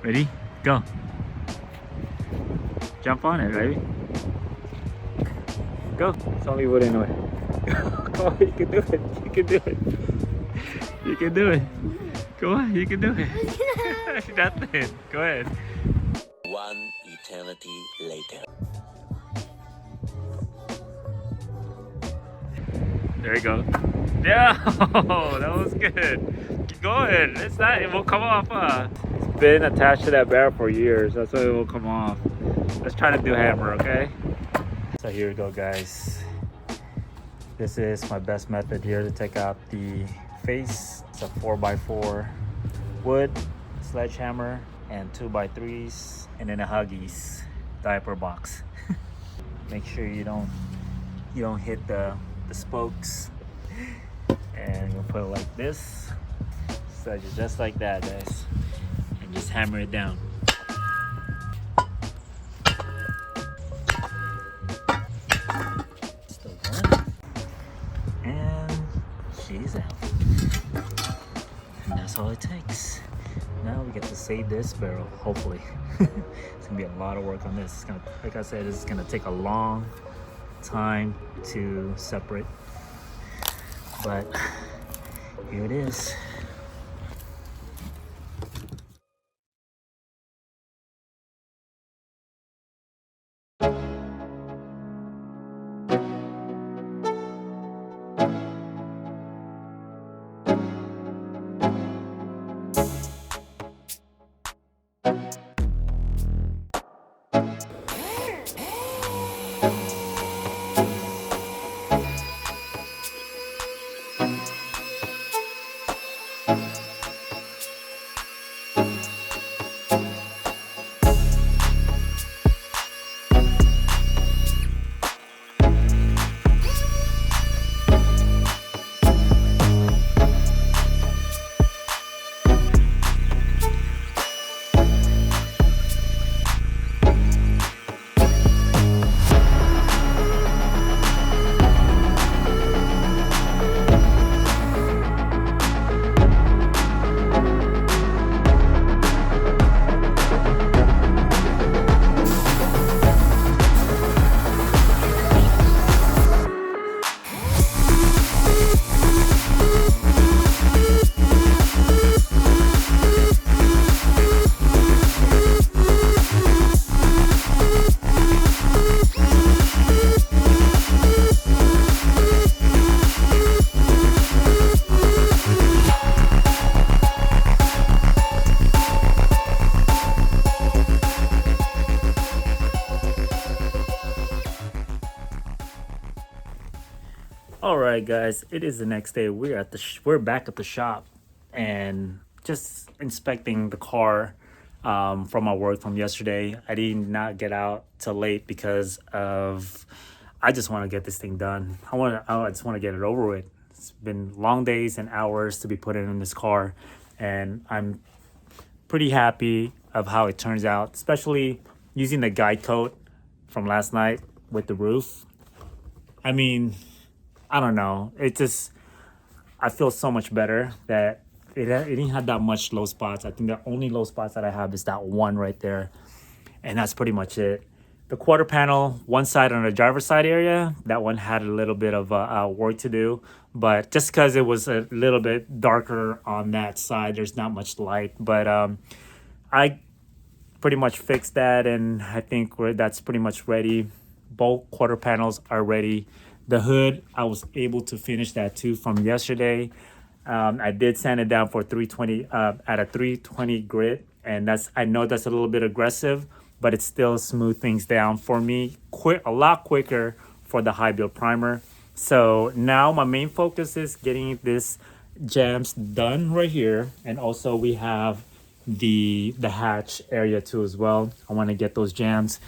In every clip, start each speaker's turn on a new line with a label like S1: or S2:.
S1: Ready? Go. Jump on it, baby. Go. It's only wood anyway. Come on, you can do it. You can do it. You can do it. Go on, you can do it. Nothing. Go ahead.
S2: One eternity later.
S1: There you go. Yeah, that was good. Keep going. It's not. It will come off. It's been attached to that barrel for years. That's why it will come off. Let's try to do hammer, okay? So here we go, guys. This is my best method here to take out the face. It's a 4x4 wood sledgehammer and 2x3s, and then a Huggies diaper box. Make sure you don't hit the spokes, and you'll put it like this. So just like that, guys, and just hammer it down. Still going, and she's out. And that's all it takes. Now we get to save this barrel, hopefully. It's gonna be a lot of work on this. It's gonna, like I said, this is gonna take a long time to separate, but here it is. All right, guys, it is the next day. We're back at the shop, and just inspecting the car from our work from yesterday. I did not get out till late because of I just want to get this thing done. I just want to get it over with. It's been long days and hours to be put in this car, and I'm pretty happy of how it turns out, especially using the guide coat from last night with the roof. I mean, I don't know. I feel so much better that it didn't have that much low spots. I think the only low spots that I have is that one right there, and that's pretty much it. The quarter panel, one side on the driver's side area, that one had a little bit of work to do, but just because it was a little bit darker on that side, there's not much light. But I pretty much fixed that, and I think that's pretty much ready. Both quarter panels are ready. The hood, I was able to finish that too from yesterday. I did sand it down for 320 at a 320 grit, and I know that's a little bit aggressive, but it still smooth things down for me a lot quicker for the high build primer. So now my main focus is getting this jams done right here, and also we have the hatch area too as well. I want to get those jams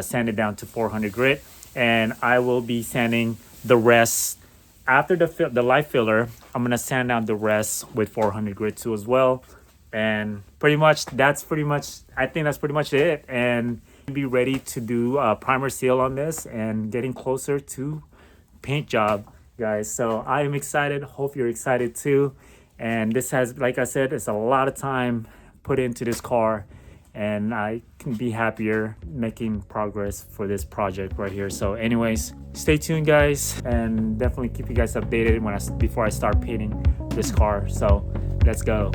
S1: sanded down to 400 grit, and I will be sanding the rest after the light filler. I'm gonna sand down the rest with 400 grit too as well, and I think that's pretty much it, and be ready to do a primer seal on this and getting closer to paint job, guys. So I am excited. Hope you're excited too. And this has, like I said, it's a lot of time put into this car, and I can be happier making progress for this project right here. So anyways, stay tuned, guys, and definitely keep you guys updated before I start painting this car. So let's go.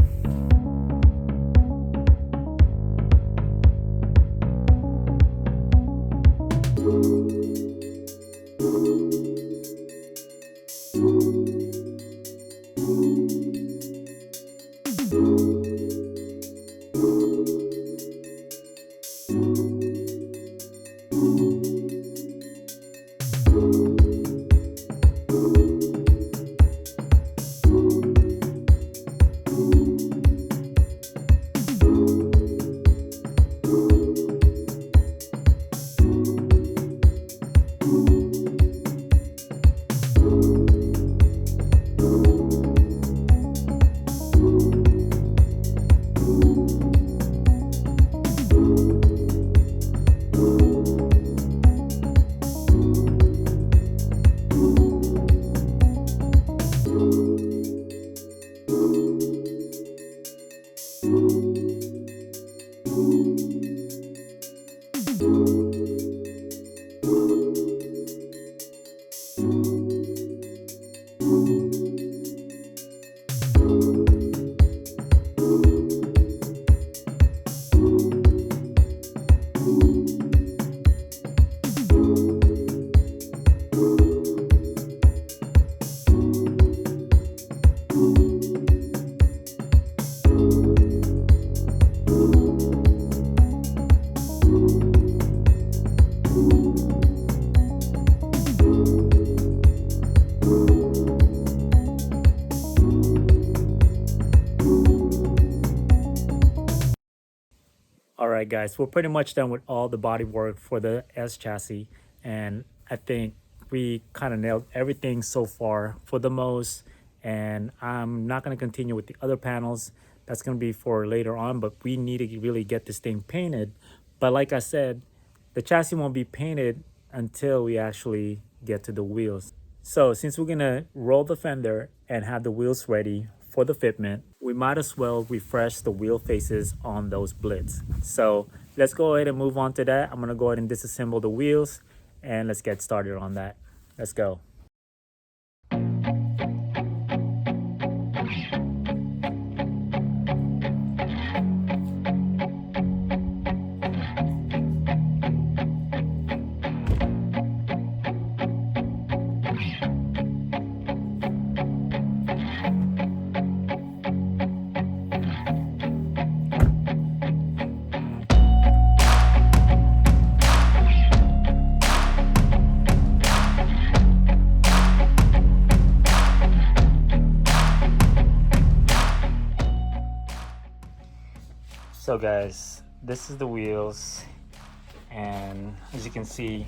S1: All right, guys, we're pretty much done with all the body work for the S chassis, and I think we kind of nailed everything so far for the most. And I'm not going to continue with the other panels. That's going to be for later on, but we need to really get this thing painted. But like I said, the chassis won't be painted until we actually get to the wheels. So since we're going to roll the fender and have the wheels ready for the fitment, we might as well refresh the wheel faces on those Blitz. So let's go ahead and move on to that. I'm going to go ahead and disassemble the wheels, and let's get started on that. Let's go. So guys, this is the wheels, and as you can see,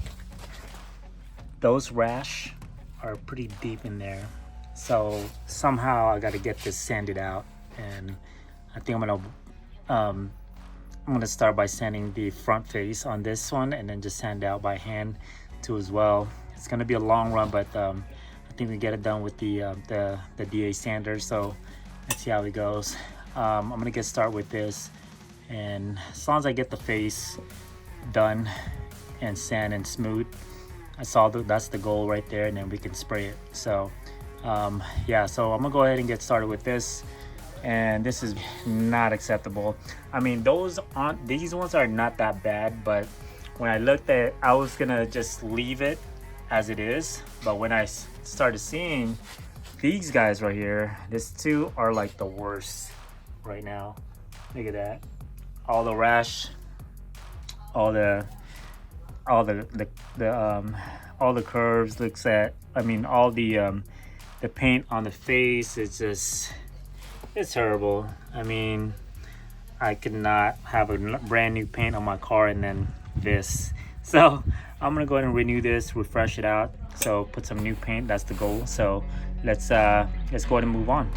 S1: those rash are pretty deep in there. So somehow I got to get this sanded out, and I think I'm gonna start by sanding the front face on this one, and then just sand out by hand too as well. It's gonna be a long run, but I think we get it done with the DA sander. So let's see how it goes. I'm gonna get started with this, and as long as I get the face done and sand and smooth, that's the goal right there, and then we can spray it. So yeah, so I'm gonna go ahead and get started with this. And this is not acceptable. I mean, these ones are not that bad, but when I looked at it, I was gonna just leave it as it is. But when I started seeing these guys right here, these two are like the worst right now. Look at that. All the rash, all the curves looks at, I mean, all the paint on the face is just, it's terrible. I mean, I could not have a brand new paint on my car and then this. So I'm gonna go ahead and renew this, refresh it out. So put some new paint, that's the goal. So let's go ahead and move on.